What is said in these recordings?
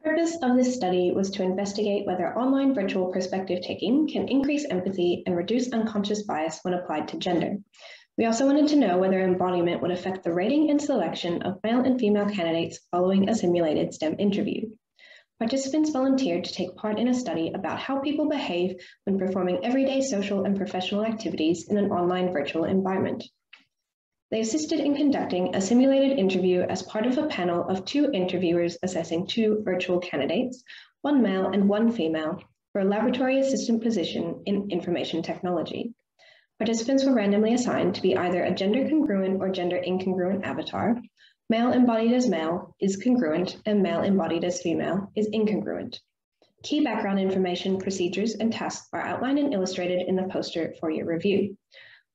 The purpose of this study was to investigate whether online virtual perspective taking can increase empathy and reduce unconscious bias when applied to gender. We also wanted to know whether embodiment would affect the rating and selection of male and female candidates following a simulated STEM interview. Participants volunteered to take part in a study about how people behave when performing everyday social and professional activities in an online virtual environment. They assisted in conducting a simulated interview as part of a panel of 2 interviewers assessing 2 virtual candidates, 1 male and 1 female, for a laboratory assistant position in information technology. Participants were randomly assigned to be either a gender congruent or gender incongruent avatar. Male embodied as male is congruent, and male embodied as female is incongruent. Key background information, procedures, and tasks are outlined and illustrated in the poster for your review.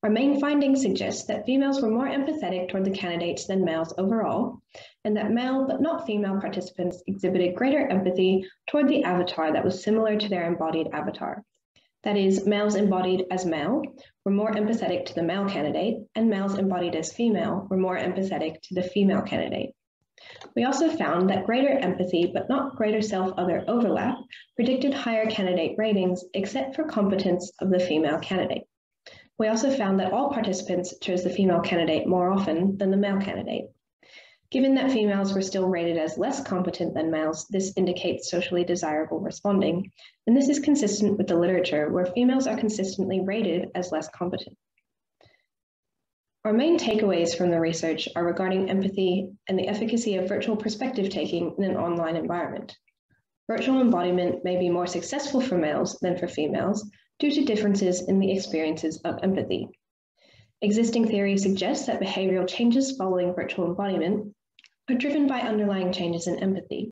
Our main findings suggest that females were more empathetic toward the candidates than males overall, and that male but not female participants exhibited greater empathy toward the avatar that was similar to their embodied avatar. That is, males embodied as male were more empathetic to the male candidate, and males embodied as female were more empathetic to the female candidate. We also found that greater empathy but not greater self-other overlap predicted higher candidate ratings except for competence of the female candidate. We also found that all participants chose the female candidate more often than the male candidate. Given that females were still rated as less competent than males, this indicates socially desirable responding, and this is consistent with the literature where females are consistently rated as less competent. Our main takeaways from the research are regarding empathy and the efficacy of virtual perspective taking in an online environment. Virtual embodiment may be more successful for males than for females, due to differences in the experiences of empathy. Existing theory suggests that behavioral changes following virtual embodiment are driven by underlying changes in empathy.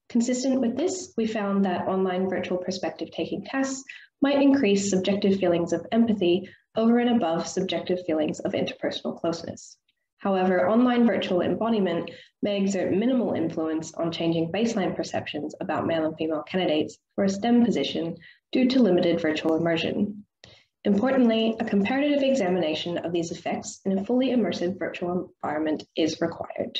Consistent with this, we found that online virtual perspective-taking tasks might increase subjective feelings of empathy over and above subjective feelings of interpersonal closeness. However, online virtual embodiment may exert minimal influence on changing baseline perceptions about male and female candidates for a STEM position due to limited virtual immersion. Importantly, a comparative examination of these effects in a fully immersive virtual environment is required.